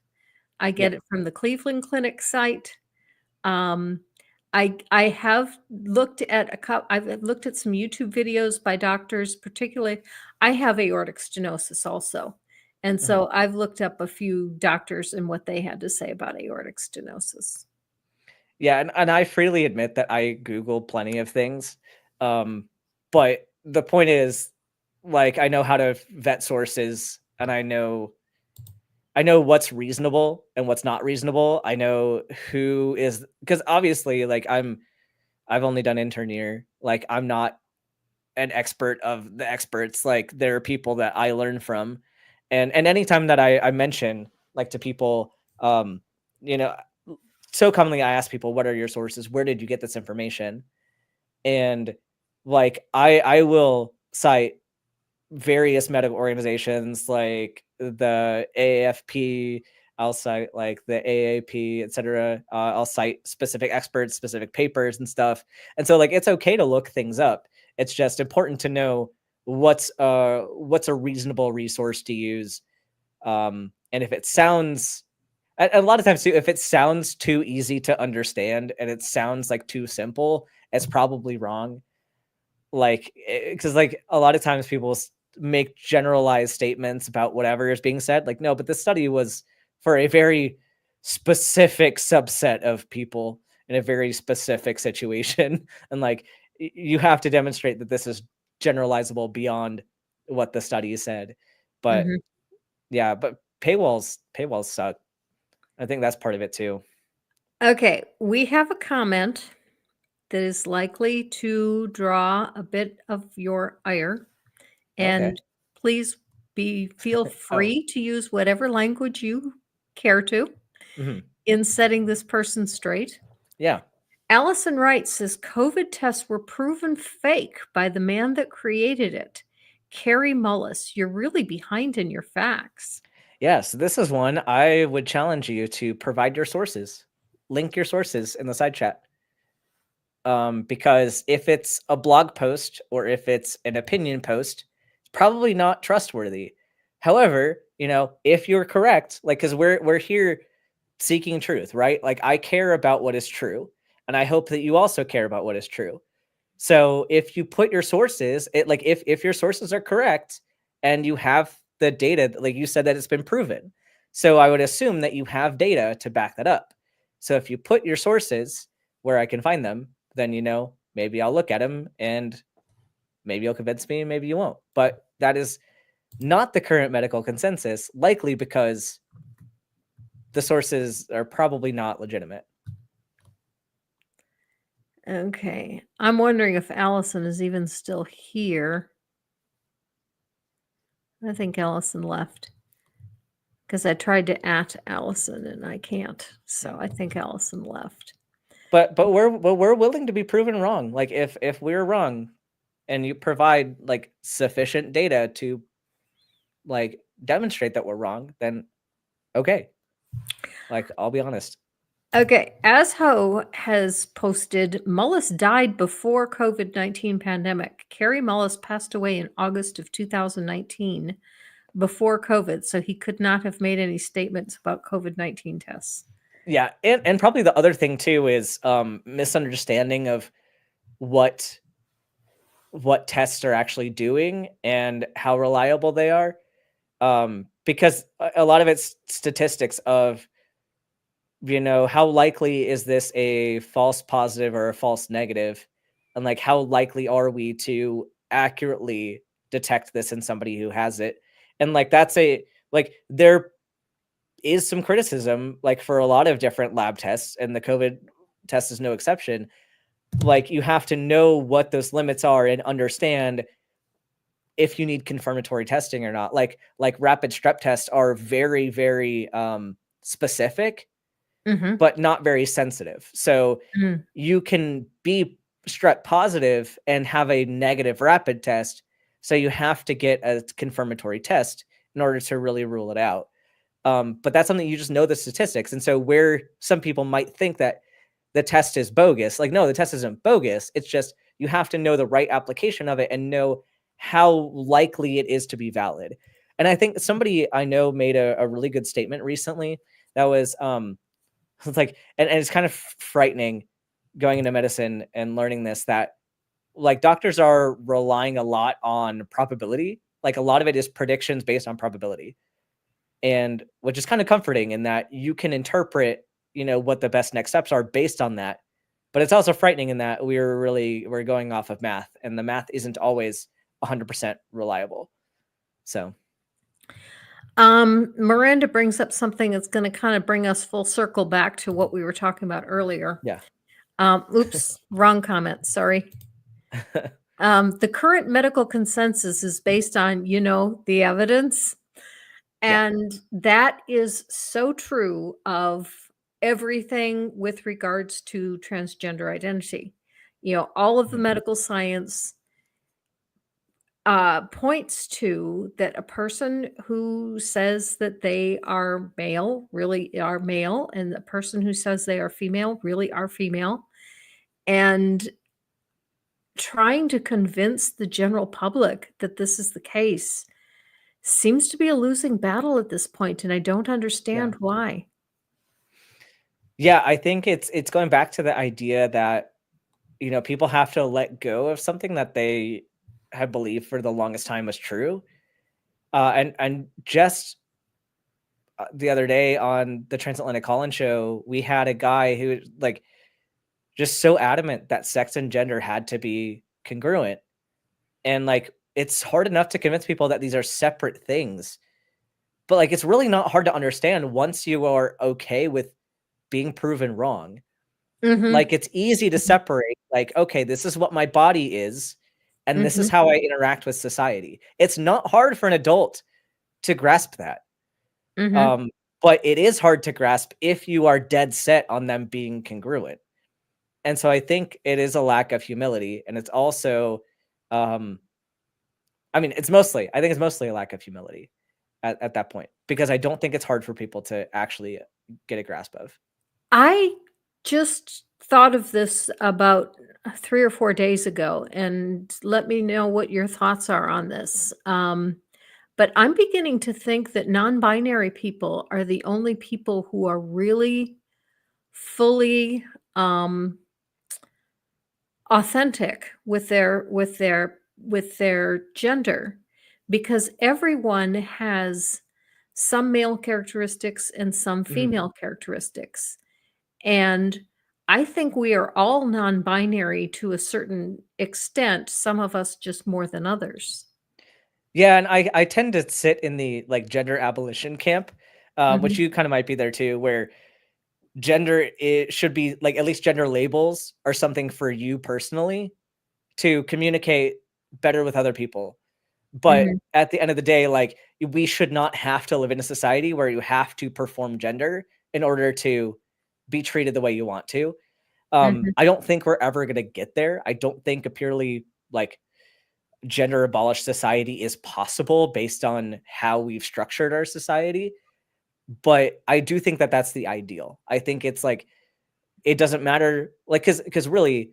I get it from the Cleveland Clinic site. I have looked at I've looked at some YouTube videos by doctors, particularly I have aortic stenosis also. And so I've looked up a few doctors and what they had to say about aortic stenosis.
Yeah, and I freely admit that I Google plenty of things. But the point is, like, I know how to vet sources, and I know what's reasonable and what's not reasonable. I know who is, because obviously, like, I've only done intern year. Like, I'm not an expert of the experts. Like, there are people that I learn from. And anytime that I mention, like, to people, you know, so commonly I ask people, what are your sources? Where did you get this information? And like, I will cite various medical organizations like the AAFP, I'll cite like the AAP, etc. I'll cite specific experts, specific papers and stuff. And so, like, it's okay to look things up. It's just important to know what's a reasonable resource to use. And if it sounds, a lot of times too, if it sounds too easy to understand and it sounds like too simple, it's probably wrong. Like, because like a lot of times people make generalized statements about whatever is being said. Like, no, but this study was for a very specific subset of people in a very specific situation. And like, you have to demonstrate that this is generalizable beyond what the study said. But yeah, but paywalls suck. I think that's part of it too.
Okay, we have a comment that is likely to draw a bit of your ire. And please feel free to use whatever language you care to in setting this person straight.
Yeah.
Allison Wright says COVID tests were proven fake by the man that created it. Carrie Mullis, you're really behind in your facts.
Yes, this is one I would challenge you to provide your sources. Link your sources in the side chat. because if it's a blog post or if it's an opinion post, it's probably not trustworthy. However, if you're correct, like, because we're here seeking truth, right? Like, I care about what is true, and I hope that you also care about what is true. So if you put your sources, if your sources are correct and you have the data, like you said, that it's been proven. So I would assume that you have data to back that up. So if you put your sources where I can find them, then maybe I'll look at them and maybe you'll convince me and maybe you won't. But that is not the current medical consensus, likely because the sources are probably not legitimate.
Okay. I'm wondering if Allison is even still here. I think Allison left because I tried to @ Allison and I can't. So I think Allison left.
But we're willing to be proven wrong. Like, if we're wrong and you provide like sufficient data to like demonstrate that we're wrong, then okay. Like, I'll be honest.
Okay, as Ho has posted, Mullis died before COVID-19 pandemic. Carrie Mullis passed away in August of 2019 before COVID, so he could not have made any statements about COVID-19 tests.
Yeah, and probably the other thing too is misunderstanding of what tests are actually doing and how reliable they are. Because a lot of it's statistics of how likely is this a false positive or a false negative, and like how likely are we to accurately detect this in somebody who has it. And like there is some criticism like for a lot of different lab tests, and the COVID test is no exception. Like, you have to know what those limits are and understand if you need confirmatory testing or not. Like rapid strep tests are very, very specific, but not very sensitive. So you can be strep positive and have a negative rapid test. So you have to get a confirmatory test in order to really rule it out. But that's something you just know the statistics. And so where some people might think that the test is bogus, like, no, the test isn't bogus. It's just you have to know the right application of it and know how likely it is to be valid. And I think somebody I know made a really good statement recently that was it's like, and it's kind of frightening going into medicine and learning this, that like doctors are relying a lot on probability. Like, a lot of it is predictions based on probability. And which is kind of comforting in that you can interpret, what the best next steps are based on that. But it's also frightening in that we're going off of math, and the math isn't always 100% reliable. So
Miranda brings up something that's going to kind of bring us full circle back to what we were talking about earlier.
yeah.
Oops, wrong comment. Sorry. The current medical consensus is based on, the evidence. And that is so true of everything with regards to transgender identity. All of the medical science points to that a person who says that they are male really are male, and the person who says they are female really are female. And trying to convince the general public that this is the case seems to be a losing battle at this point, and I don't understand why.
Yeah, I think it's going back to the idea that people have to let go of something that they have believed for the longest time was true. And just the other day on the Transatlantic Call-In show, we had a guy who like just so adamant that sex and gender had to be congruent. And like, it's hard enough to convince people that these are separate things. But like, it's really not hard to understand once you are okay with being proven wrong. Like, it's easy to separate, like, okay, this is what my body is, and this is how I interact with society. It's not hard for an adult to grasp that. But it is hard to grasp if you are dead set on them being congruent. And so I think it is a lack of humility, and it's also, I think it's mostly a lack of humility at that point, because I don't think it's hard for people to actually get a grasp of.
I just thought of this about 3 or 4 days ago, and let me know what your thoughts are on this. But I'm beginning to think that non-binary people are the only people who are really fully, um, authentic with their gender, because everyone has some male characteristics and some
Mhm.
female characteristics. And I think we are all non-binary to a certain extent, some of us just more than others.
Yeah, and I tend to sit in the, like, gender abolition camp, which
Mhm,
you kinda might be there too, where gender, it should be like, at least gender labels are something for you personally to communicate better with other people. But
mhm,
at the end of the day, like, we should not have to live in a society where you have to perform gender in order to be treated the way you want to.
mhm.
I don't think we're ever gonna get there. I don't think a purely, like, gender abolished society is possible based on how we've structured our society, but I do think that that's the ideal. I think it's like, it doesn't matter, like, because really,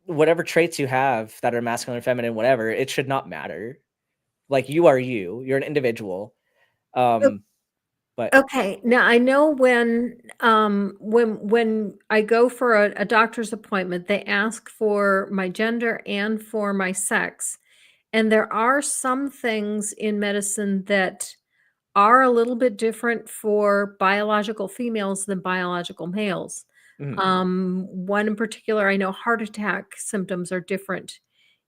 whatever traits you have that are masculine or feminine, whatever, it should not matter. Like, you are you, you're an individual.
O
Um, but
Okay, now I know when I go for a doctor's appointment, they ask for my gender and for my sex, and there are some things in medicine that are a little bit different for biological females than biological males.
mhm.
One in particular, I know heart attack symptoms are different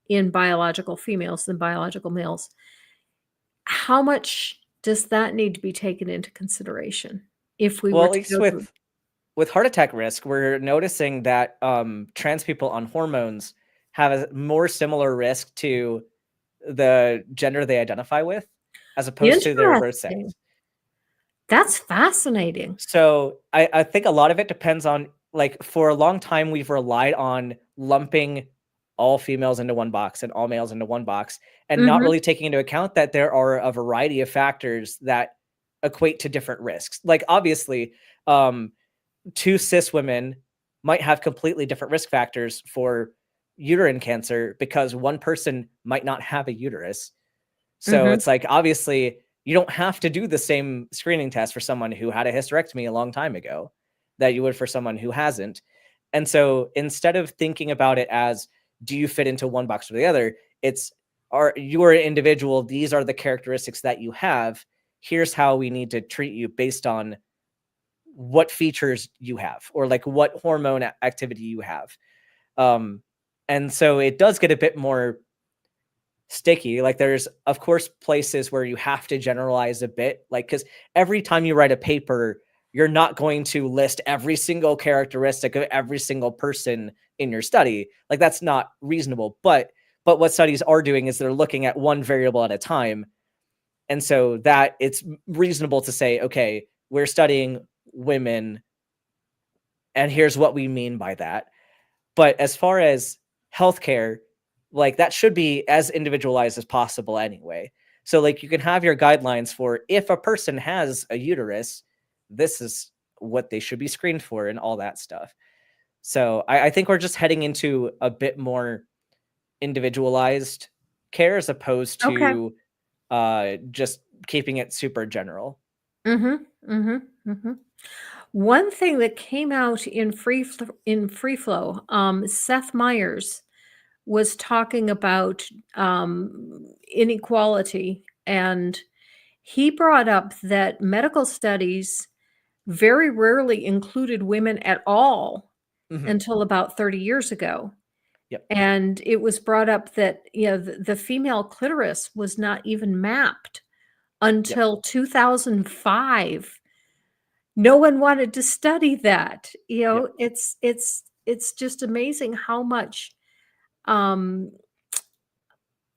in biological females than biological males. How much does that need to be taken into consideration if we
Well,
were
at
to
least
go through?
with heart attack risk, we're noticing that, trans people on hormones have a more similar risk to the gender they identify with, as opposed to their birth sex.
Interesting. That's fascinating.
So, I think a lot of it depends on, like, for a long time, we've relied on lumping all females into one box and all males into one box, and not
Mhm,
really taking into account that there are a variety of factors that equate to different risks. Like, obviously, um, 2 cis women might have completely different risk factors for uterine cancer because one person might not have a uterus. So
mhm,
it's like, obviously, you don't have to do the same screening test for someone who had a hysterectomy a long time ago that you would for someone who hasn't. And so instead of thinking about it as, do you fit into one box or the other, it's, are you are an individual, these are the characteristics that you have. Here's how we need to treat you based on what features you have, or like what hormone activity you have. Um, and so it does get a bit more sticky. Like, there's of course places where you have to generalize a bit, like, because every time you write a paper, you're not going to list every single characteristic of every single person in your study. Like, that's not reasonable. But what studies are doing is they're looking at one variable at a time. And so that it's reasonable to say, okay, we're studying women, and here's what we mean by that. But as far as healthcare, like, that should be as individualized as possible anyway. So, like, you can have your guidelines for, if a person has a uterus, this is what they should be screened for and all that stuff. So I think we're just heading into a bit more individualized care as opposed
okay.
to just keeping it super general.
Mhm, mhm, mhm. One thing that came out in Free Flow, Seth Meyers was talking about, inequality, and he brought up that medical studies very rarely included women at all
Mhm.
until about 30 years ago.
Yep.
And it was brought up that, the female clitoris was not even mapped
Yep.
until 2005. No one wanted to study that.
Yep.
It's just amazing how much, um,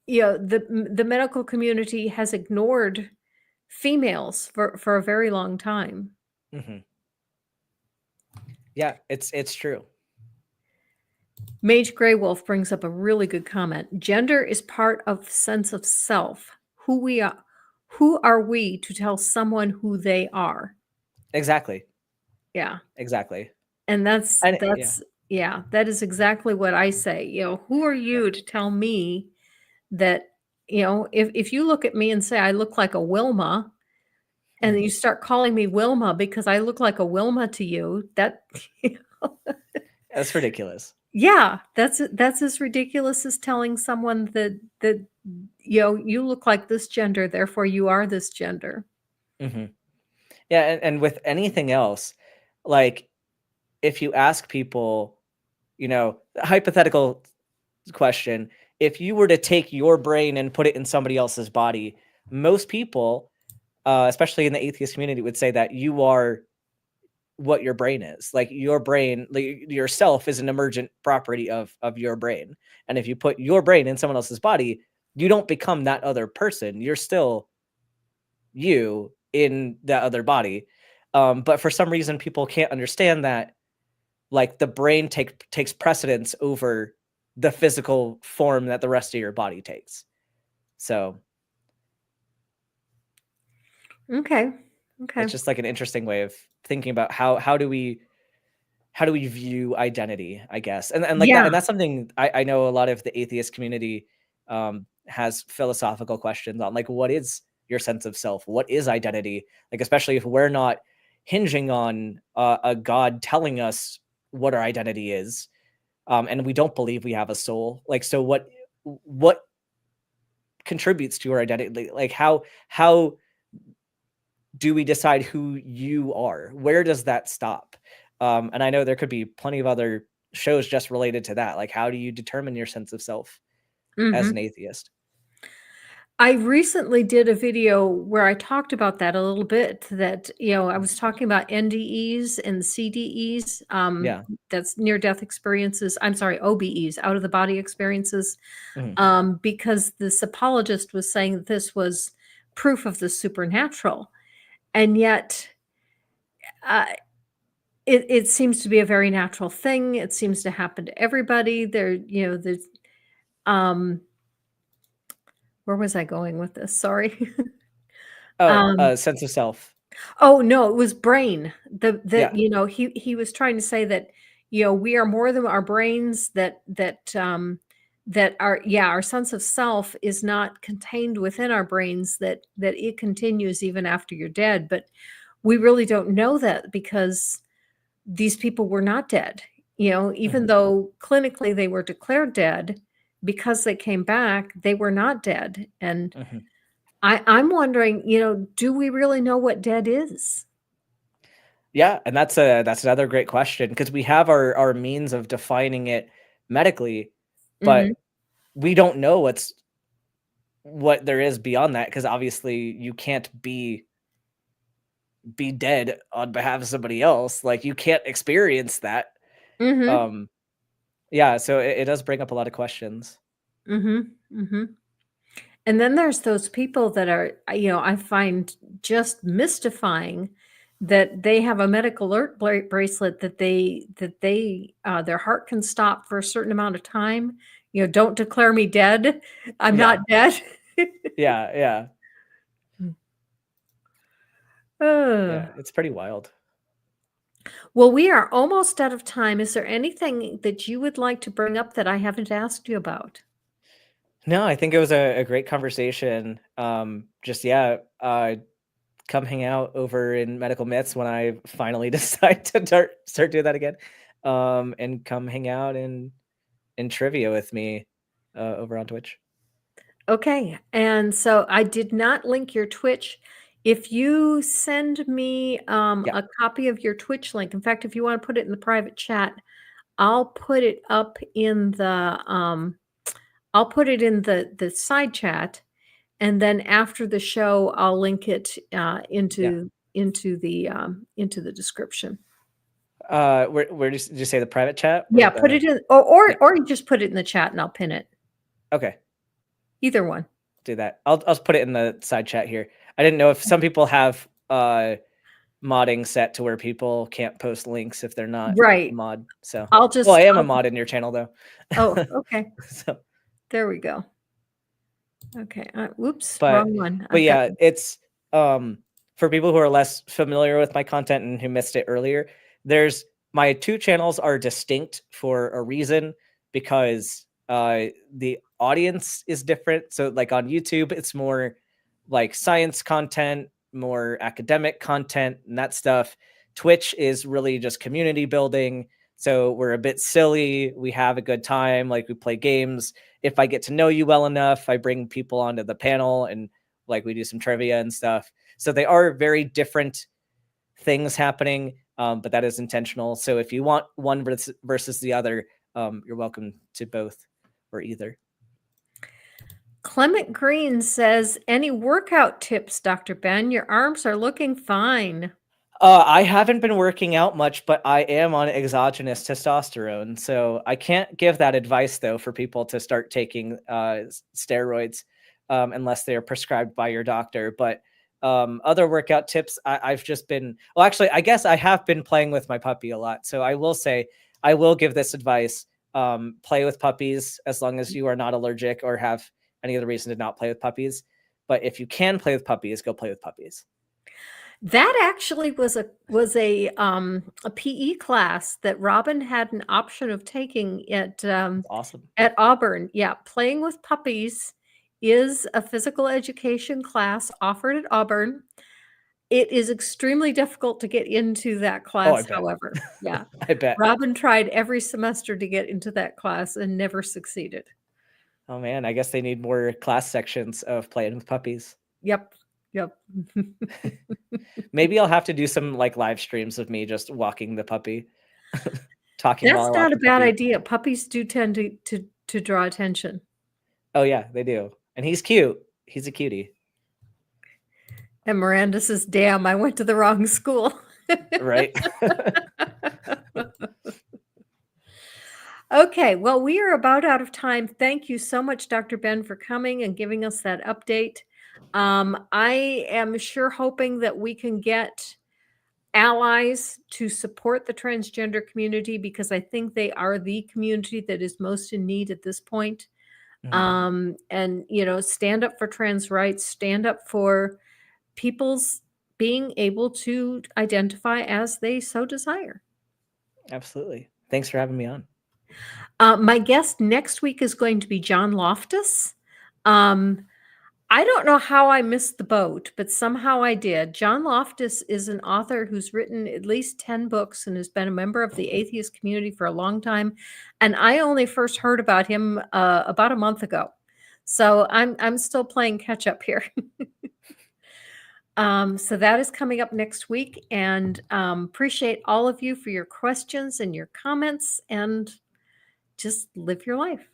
the medical community has ignored females for a very long time.
Mhm. Yeah, it's true.
Mage Grey Wolf brings up a really good comment. Gender is part of sense of self. Who are we to tell someone who they are?
Exactly.
Yeah.
Exactly.
And
And yeah,
yeah, that is exactly what I say. Who are
yeah.
you to tell me that, if you look at me and say I look like a Wilma, and
Mhm.
you start calling me Wilma because I look like a Wilma to you, that
That's ridiculous.
yeah, that's as ridiculous as telling someone that you look like this gender, therefore you are this gender.
Mhm. Yeah, and with anything else, like, if you ask people, hypothetical question, if you were to take your brain and put it in somebody else's body, most people, especially in the atheist community, would say that you are what your brain is. Like, your brain, like, yourself is an emergent property of your brain. And if you put your brain in someone else's body, you don't become that other person. You're still you in that other body. But for some reason, people can't understand that, like, the brain takes precedence over the physical form that the rest of your body takes. So
Okay. Okay.
it's just like an interesting way of thinking about how do we view identity, I guess. And like that,
Yeah.
and that's something I know a lot of the atheist community has philosophical questions on, like, what is your sense of self? What is identity? Like, especially if we're not hinging on a God telling us what our identity is, and we don't believe we have a soul. Like, so what contributes to your identity? Like, how do we decide who you are? Where does that stop? And I know there could be plenty of other shows just related to that. Like, how do you determine your sense of self as an
Mhm.
atheist?
I recently did a video where I talked about that a little bit, that, I was talking about NDEs and CDEs,
Yeah.
that's near death experiences. I'm sorry, OBEs, out of the body experiences,
Mhm.
because this apologist was saying that this was proof of the supernatural. And yet, uh, it seems to be a very natural thing. It seems to happen to everybody. There's, um, where was I going with this? Sorry.
Oh,
um,
sense of self.
Oh, no, it was brain. The
Yeah.
he was trying to say that, we are more than our brains, that our sense of self is not contained within our brains, that it continues even after you're dead, but we really don't know that because these people were not dead. Even
Mhm.
though clinically they were declared dead, because they came back, they were not dead. And
Mhm.
I'm wondering, do we really know what dead is?
Yeah, and that's another great question, because we have our means of defining it medically,
Mhm.
but we don't know what there is beyond that, because obviously you can't be dead on behalf of somebody else. Like, you can't experience that.
Mhm.
Um, yeah, so it does bring up a lot of questions.
Mhm. Mhm. And then there's those people that are, I find just mystifying, that they have a medical alert bracelet, their heart can stop for a certain amount of time. Don't declare me dead. I'm not
Yeah,
dead.
yeah, yeah,
Ugh.
yeah. It's pretty wild.
Well, we are almost out of time. Is there anything that you would like to bring up that I haven't asked you about?
No, I think it was a great conversation. Just yeah, come hang out over in Medical Myths when I finally decide to start doing that again. And come hang out in trivia with me over on Twitch.
Okay, and so I did not link your Twitch. If you send me
Yeah,
a copy of your Twitch link, in fact, if you want to put it in the private chat, I'll put it up in the side chat, and then after the show, I'll link it
yeah.
into the description.
Where did you say, the private chat or
Yeah, put
the?
it in, or
Yeah.
or you just put it in the chat, and I'll pin it.
Okay,
Either one.
do that. I'll put it in the side chat here. I didn't know if some people have modding set to where people can't post links if they're not a
Right.
mod. So,
I'll
well, I
just.
am a mod in your channel though.
Oh, okay.
So,
There we go. Okay, whoops,
but
wrong one.
but
I've got
yeah, it's for people who are less familiar with my content and who missed it earlier. There's my two channels are distinct for a reason, because the audience is different. So like on YouTube, it's more like science content, more academic content and that stuff. Twitch is really just community building. So we're a bit silly. We have a good time. Like we play games. If I get to know you well enough, I bring people onto the panel and like we do some trivia and stuff. So they are very different things happening, but that is intentional. So if you want one versus the other, you're welcome to both or either.
Clement Green says, any workout tips, Dr. Ben? Your arms are looking fine.
I haven't been working out much, but I am on exogenous testosterone. So I can't give that advice, though, for people to start taking steroids unless they are prescribed by your doctor. But other workout tips, I've just been, well, actually, I guess I have been playing with my puppy a lot. So I will say, I will give this advice. Play with puppies as long as you are not allergic or have any other reason to not play with puppies. But if you can play with puppies, go play with puppies.
That actually was a PE class that Robin had an option of taking
Awesome.
at Auburn. Yeah, playing with puppies is a physical education class offered at Auburn. It is extremely difficult to get into that class, however. Yeah.
I bet.
Robin tried every semester to get into that class and never succeeded.
Oh man, I guess they need more class sections of playing with puppies.
Yep.
Maybe I'll have to do some like live streams of me just walking the puppy. Talking
That's
while I walk
not a
the
bad
puppy.
idea. Puppies do tend to draw attention.
Oh yeah, they do. And he's cute. He's a cutie.
And Miranda says, damn, I went to the wrong school.
Right.
Okay, well, we are about out of time. Thank you so much, Dr. Ben, for coming and giving us that update. I am sure hoping that we can get allies to support the transgender community, because I think they are the community that is most in need at this point.
Mhm.
And, you know, stand up for trans rights, stand up for people's being able to identify as they so desire.
Absolutely. Thanks for having me on.
My guest next week is going to be John Loftus. I don't know how I missed the boat, but somehow I did. John Loftus is an author who's written at least 10 books and has been a member of the atheist community for a long time. And I only first heard about him about a month ago. So I'm still playing catch up here. So that is coming up next week, and appreciate all of you for your questions and your comments, and just live your life.